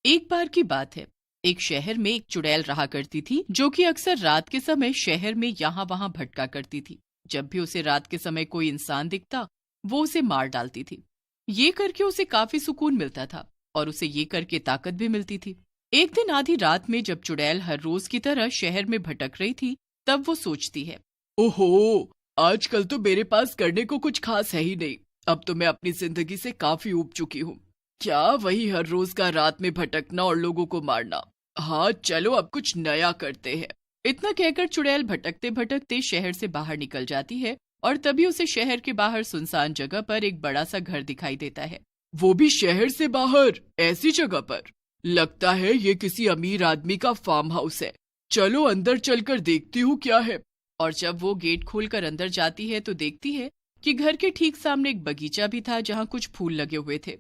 एक बार की बात है। एक शहर में एक चुड़ैल रहा करती थी जो कि अक्सर रात के समय शहर में यहाँ वहाँ भटका करती थी। जब भी उसे रात के समय कोई इंसान दिखता वो उसे मार डालती थी। ये करके उसे काफी सुकून मिलता था और उसे ये करके ताकत भी मिलती थी। एक दिन आधी रात में जब चुड़ैल हर रोज की तरह शहर में भटक रही थी तब वो सोचती है, ओहो, आजकल तो मेरे पास करने को कुछ खास है ही नहीं। अब तो मैं अपनी जिंदगी से काफी ऊब चुकी हूँ। क्या वही हर रोज का रात में भटकना और लोगों को मारना। हाँ चलो अब कुछ नया करते हैं। इतना कहकर चुड़ैल भटकते भटकते शहर से बाहर निकल जाती है और तभी उसे शहर के बाहर सुनसान जगह पर एक बड़ा सा घर दिखाई देता है। वो भी शहर से बाहर, ऐसी जगह पर? लगता है ये किसी अमीर आदमी का फार्म हाउस है। चलो अंदर चलकर देखती हूँ क्या है। और जब वो गेट खोलकर अंदर जाती है तो देखती है कि घर के ठीक सामने एक बगीचा भी था जहाँ कुछ फूल लगे हुए थे।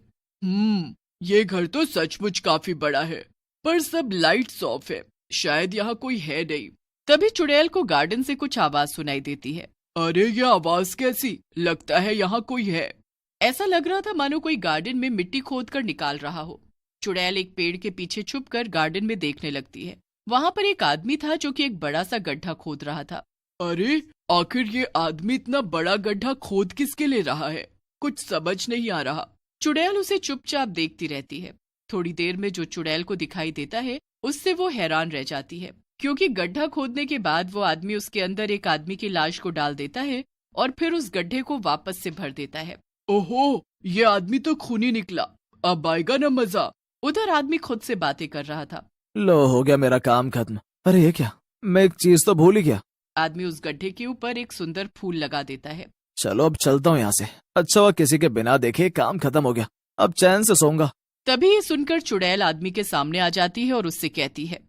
ये घर तो सचमुच काफी बड़ा है, पर सब लाइट्स ऑफ है। शायद यहाँ कोई है नहीं। तभी चुड़ैल को गार्डन से कुछ आवाज सुनाई देती है। अरे ये आवाज कैसी? लगता है यहाँ कोई है। ऐसा लग रहा था मानो कोई गार्डन में मिट्टी खोद कर निकाल रहा हो। चुड़ैल एक पेड़ के पीछे छुपकर गार्डन में देखने लगती है। वहाँ पर एक आदमी था जो कि एक बड़ा सा गड्ढा खोद रहा था। अरे आखिर ये आदमी इतना बड़ा गड्ढा खोद किसके ले रहा है? कुछ समझ नहीं आ रहा। चुड़ैल उसे चुपचाप देखती रहती है। थोड़ी देर में जो चुड़ैल को दिखाई देता है उससे वो हैरान रह जाती है, क्योंकि गड्ढा खोदने के बाद वो आदमी उसके अंदर एक आदमी की लाश को डाल देता है और फिर उस गड्ढे को वापस से भर देता है। ओहो, ये आदमी तो खूनी निकला। अब आएगा ना मजा। उधर आदमी खुद से बातें कर रहा था। लो हो गया मेरा काम खत्म। अरे ये क्या, मैं एक चीज तो भूल ही गया। आदमी उस गड्ढे के ऊपर एक सुंदर फूल लगा देता है। चलो अब चलता हूँ यहाँ से। अच्छा हुआ किसी के बिना देखे काम खत्म हो गया। अब चैन से सोऊंगा। तभी ये सुनकर चुड़ैल आदमी के सामने आ जाती है और उससे कहती है,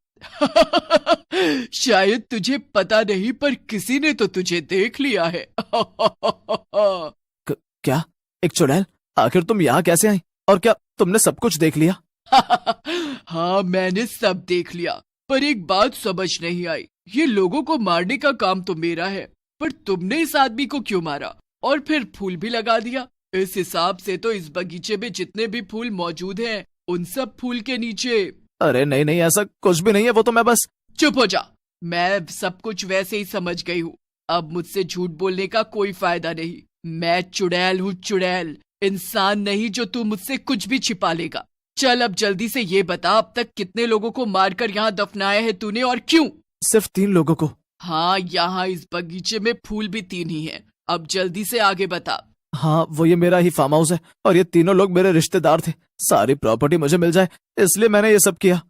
शायद तुझे पता नहीं पर किसी ने तो तुझे देख लिया है। क्या? एक चुड़ैल? आखिर तुम यहाँ कैसे आई और क्या तुमने सब कुछ देख लिया? हाँ मैंने सब देख लिया, पर एक बात समझ नहीं आई। ये लोगों को मारने का काम तो मेरा है, पर तुमने इस आदमी को क्यों मारा और फिर फूल भी लगा दिया? इस हिसाब से तो इस बगीचे में जितने भी फूल मौजूद हैं उन सब फूल के नीचे। अरे नहीं नहीं, ऐसा कुछ भी नहीं है। वो तो मैं बस। चुप हो जा। मैं सब कुछ वैसे ही समझ गई हूँ। अब मुझसे झूठ बोलने का कोई फायदा नहीं। मैं चुड़ैल हूँ, चुड़ैल, इंसान नहीं जो तू मुझसे कुछ भी छिपा लेगा। चल अब जल्दी से ये बता, अब तक कितने लोगों को मारकर यहाँ दफनाया है तूने और क्यों? सिर्फ 3 लोगों को। हाँ, यहाँ इस बगीचे में फूल भी 3 ही हैं। अब जल्दी से आगे बता। हाँ, वो ये मेरा ही फार्म हाउस है और ये तीनों लोग मेरे रिश्तेदार थे। सारी प्रॉपर्टी मुझे मिल जाए इसलिए मैंने ये सब किया।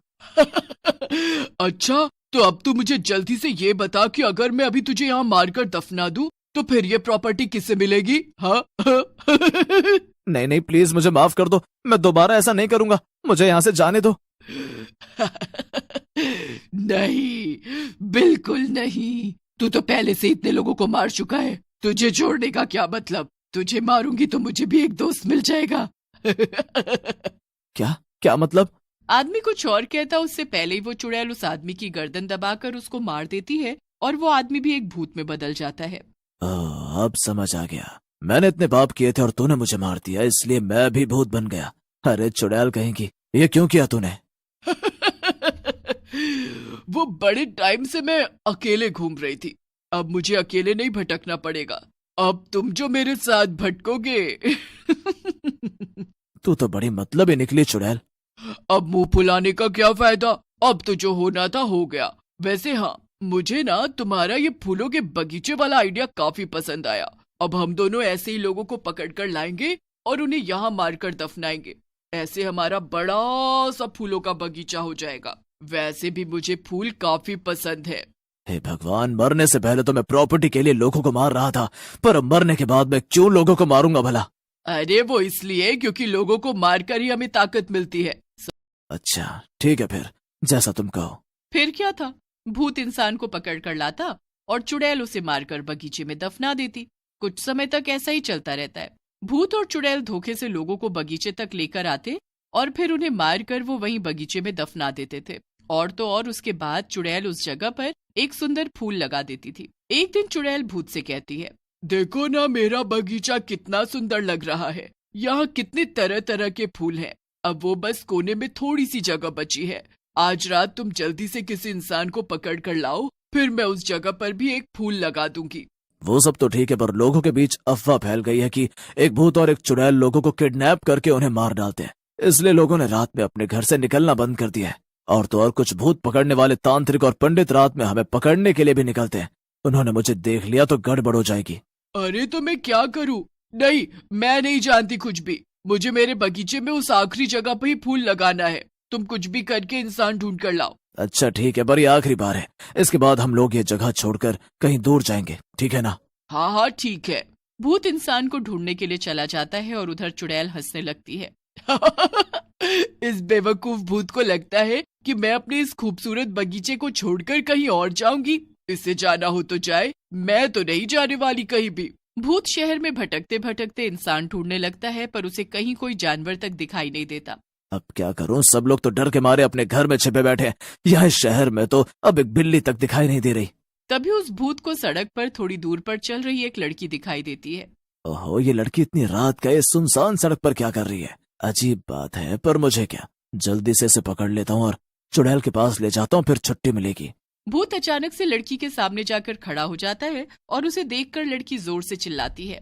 अच्छा, तो अब तू मुझे जल्दी से ये बता कि अगर मैं अभी तुझे यहाँ मारकर दफना दूं तो फिर ये प्रॉपर्टी किससे मिलेगी? हाँ? नहीं नहीं, प्लीज मुझे माफ कर दो। मैं दोबारा ऐसा नहीं करूंगा। मुझे यहाँ से जाने दो। नहीं, बिल्कुल नहीं। तू तो पहले से इतने लोगों को मार चुका है। तुझे छोड़ने का क्या मतलब? तुझे मारूंगी तो मुझे भी एक दोस्त मिल जाएगा। क्या क्या मतलब? आदमी कुछ और कहता उससे पहले ही वो चुड़ैल उस आदमी की गर्दन दबाकर उसको मार देती है और वो आदमी भी एक भूत में बदल जाता है। अब समझ आ गया। मैंने इतने पाप किए थे और तूने मुझे मार दिया, इसलिए मैं भी भूत बन गया। अरे चुड़ैल कहेंगी, ये क्यों किया तूने? वो बड़े टाइम से मैं अकेले घूम रही थी। अब मुझे अकेले नहीं भटकना पड़ेगा। अब तुम जो मेरे साथ भटकोगे। तू तो बड़ी मतलबी निकली चुड़ैल। अब मुंह फुलाने का क्या फायदा? अब तो जो होना था हो गया। वैसे हाँ, मुझे ना तुम्हारा ये फूलों के बगीचे वाला आइडिया काफी पसंद आया। अब हम दोनों ऐसे ही लोगों को पकड़ कर लाएंगे और उन्हें यहाँ मारकर दफनाएंगे। ऐसे हमारा बड़ा सा फूलों का बगीचा हो जाएगा। वैसे भी मुझे फूल काफी पसंद है। हे भगवान, मरने से पहले तो मैं प्रॉपर्टी के लिए लोगों को मार रहा था, पर अब मरने के बाद मैं क्यों लोगों को मारूंगा भला? अरे वो इसलिए क्योंकि लोगों को मारकर ही हमें ताकत मिलती है। अच्छा ठीक है, फिर जैसा तुम कहो। फिर क्या था, भूत इंसान को पकड़ कर लाता और चुड़ैल उसे मारकर बगीचे में दफना देती। कुछ समय तक ऐसा ही चलता रहता है। भूत और चुड़ैल धोखे से लोगों को बगीचे तक लेकर आते और फिर उन्हें मारकर वो वहीं बगीचे में दफना देते थे। और तो और उसके बाद चुड़ैल उस जगह पर एक सुंदर फूल लगा देती थी। एक दिन चुड़ैल भूत से कहती है, देखो ना मेरा बगीचा कितना सुंदर लग रहा है। यहाँ कितने तरह तरह के फूल हैं। अब वो बस कोने में थोड़ी सी जगह बची है। आज रात तुम जल्दी से किसी इंसान को पकड़ कर लाओ, फिर मैं उस जगह पर भी एक फूल लगा दूंगी। वो सब तो ठीक है, पर लोगों के बीच अफवाह फैल गई है कि एक भूत और एक चुड़ैल लोगों को किडनैप करके उन्हें मार डालते हैं। इसलिए लोगों ने रात में अपने घर से निकलना बंद कर दिया है। और तो और कुछ भूत पकड़ने वाले तांत्रिक और पंडित रात में हमें पकड़ने के लिए भी निकलते हैं। उन्होंने मुझे देख लिया तो गड़बड़ हो जाएगी। अरे तो मैं क्या करूं? नहीं, मैं नहीं जानती कुछ भी। मुझे मेरे बगीचे में उस आखिरी जगह पर ही फूल लगाना है। तुम कुछ भी करके इंसान ढूंढ कर लाओ। अच्छा ठीक है, पर ये आखिरी बार है। इसके बाद हम लोग ये जगह छोड़कर कहीं दूर जाएंगे, ठीक है ना? हाँ हाँ ठीक है। भूत इंसान को ढूंढने के लिए चला जाता है और उधर चुड़ैल हंसने लगती है। इस बेवकूफ भूत को लगता है कि मैं अपने इस खूबसूरत बगीचे को छोड़कर कहीं और जाऊंगी। इसे जाना हो तो जाए, मैं तो नहीं जाने वाली कहीं भी। भूत शहर में भटकते भटकते इंसान ढूंढने लगता है, पर उसे कहीं कोई जानवर तक दिखाई नहीं देता। अब क्या करूं, सब लोग तो डर के मारे अपने घर में छिपे बैठे हैं। यहाँ शहर में तो अब एक बिल्ली तक दिखाई नहीं दे रही। तभी उस भूत को सड़क पर थोड़ी दूर पर चल रही एक लड़की दिखाई देती है। ओहो, ये लड़की इतनी रात का इस सुनसान सड़क पर क्या कर रही है? अजीब बात है, पर मुझे क्या, जल्दी से इसे पकड़ लेता हूँ और चुड़ैल के पास ले जाता हूँ, फिर छुट्टी मिलेगी। भूत अचानक से लड़की के सामने जाकर खड़ा हो जाता है और उसे देखकर लड़की जोर से चिल्लाती है,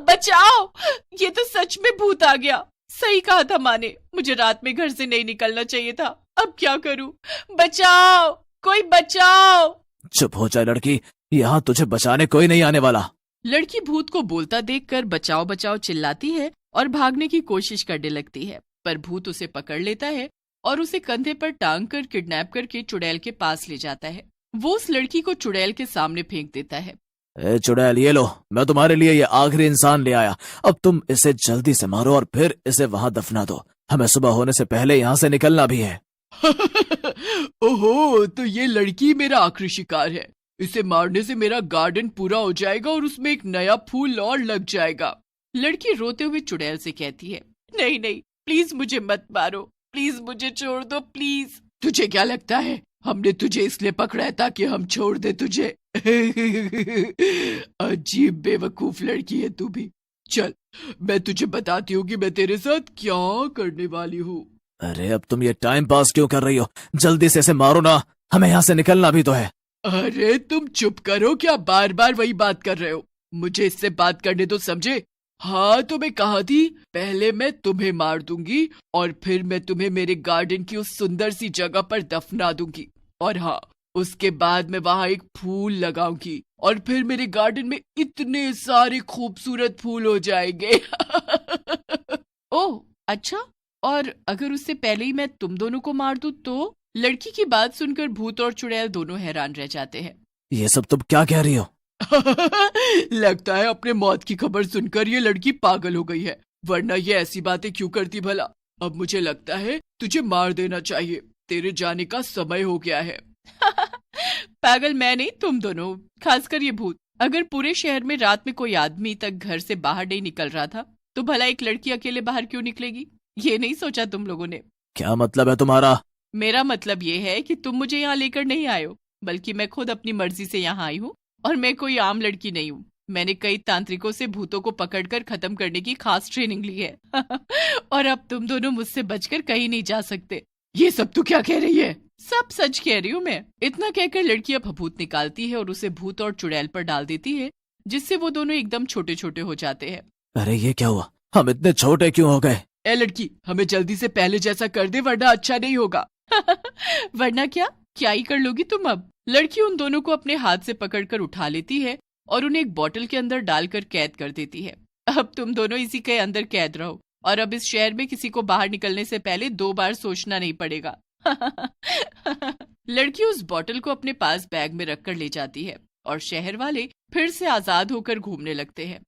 बचाओ! ये तो सच में भूत आ गया। सही कहा था माँ ने, मुझे रात में घर से नहीं निकलना चाहिए था। अब क्या करूं? बचाओ, कोई बचाओ! चुप हो जाए लड़की, यहाँ तुझे बचाने कोई नहीं आने वाला। लड़की भूत को बोलता देखकर बचाओ बचाओ चिल्लाती है और भागने की कोशिश करने लगती है, पर भूत उसे पकड़ लेता है और उसे कंधे पर टांग कर किडनैप करके चुड़ैल के पास ले जाता है। वो उस लड़की को चुड़ैल के सामने फेंक देता है। ए चुड़ैल, ये लो, मैं तुम्हारे लिए ये आखिरी इंसान ले आया। अब तुम इसे जल्दी से मारो और फिर इसे वहाँ दफना दो। हमें सुबह होने से पहले यहाँ से निकलना भी है। ओहो, तो ये लड़की मेरा आखिरी शिकार है। इसे मारने से मेरा गार्डन पूरा हो जाएगा और उसमें एक नया फूल और लग जाएगा। लड़की रोते हुए चुड़ैल से कहती है, नहीं नहीं, प्लीज मुझे मत मारो, प्लीज मुझे छोड़ दो, प्लीज। तुझे क्या लगता है हमने तुझे इसलिए पकड़ा है ताकि हम छोड़ दे तुझे? अजीब बेवकूफ लड़की है तू भी। चल, मैं तुझे बताती हूँ कि मैं तेरे साथ क्या करने वाली हूँ। अरे अब तुम ये टाइम पास क्यों कर रही हो? जल्दी से इसे मारो ना, हमें यहाँ से निकलना भी तो है। अरे तुम चुप करो, क्या बार बार वही बात कर रहे हो? मुझे इससे बात करने तो समझे। हाँ तो मैं कहा थी, पहले मैं तुम्हें मार दूंगी और फिर मैं तुम्हें मेरे गार्डन की उस सुंदर सी जगह पर दफना दूंगी। और हाँ, उसके बाद मैं वहाँ एक फूल लगाऊंगी और फिर मेरे गार्डन में इतने सारे खूबसूरत फूल हो जाएंगे। ओह अच्छा, और अगर उससे पहले ही मैं तुम दोनों को मार दूं तो? लड़की की बात सुनकर भूत और चुड़ैल दोनों हैरान रह जाते हैं। ये सब तुम क्या कह रही हो? लगता है अपने मौत की खबर सुनकर ये लड़की पागल हो गई है, वरना ये ऐसी बातें क्यों करती भला? अब मुझे लगता है तुझे मार देना चाहिए, तेरे जाने का समय हो गया है। पागल मैं नहीं, तुम दोनों, खासकर ये भूत। अगर पूरे शहर में रात में कोई आदमी तक घर से बाहर नहीं निकल रहा था तो भला एक लड़की अकेले बाहर क्यों निकलेगी? ये नहीं सोचा तुम लोगों ने? क्या मतलब है तुम्हारा? मेरा मतलब ये है कि तुम मुझे यहाँ लेकर नहीं आए हो, बल्कि मैं खुद अपनी मर्जी से यहाँ आई हूँ। और मैं कोई आम लड़की नहीं हूँ। मैंने कई तांत्रिकों से भूतों को पकड़कर खत्म करने की खास ट्रेनिंग ली है। और अब तुम दोनों मुझसे बचकर कहीं नहीं जा सकते। ये सब तू क्या कह रही है? सब सच कह रही हूँ मैं। इतना कहकर लड़की अब भभूत निकालती है और उसे भूत और चुड़ैल पर डाल देती है, जिससे वो दोनों एकदम छोटे छोटे हो जाते हैं। अरे ये क्या हुआ? हम इतने छोटे क्यों हो गए? ए लड़की, हमें जल्दी से पहले जैसा कर दे, वरना अच्छा नहीं होगा। वरना क्या ही कर लोगी तुम अब? लड़की उन दोनों को अपने हाथ से पकड़कर उठा लेती है और उन्हें एक बोतल के अंदर डालकर कैद कर देती है। अब तुम दोनों इसी के अंदर कैद रहो और अब इस शहर में किसी को बाहर निकलने से पहले 2 बार सोचना नहीं पड़ेगा। लड़की उस बोतल को अपने पास बैग में रखकर ले जाती है और शहर वाले फिर से आजाद होकर घूमने लगते हैं।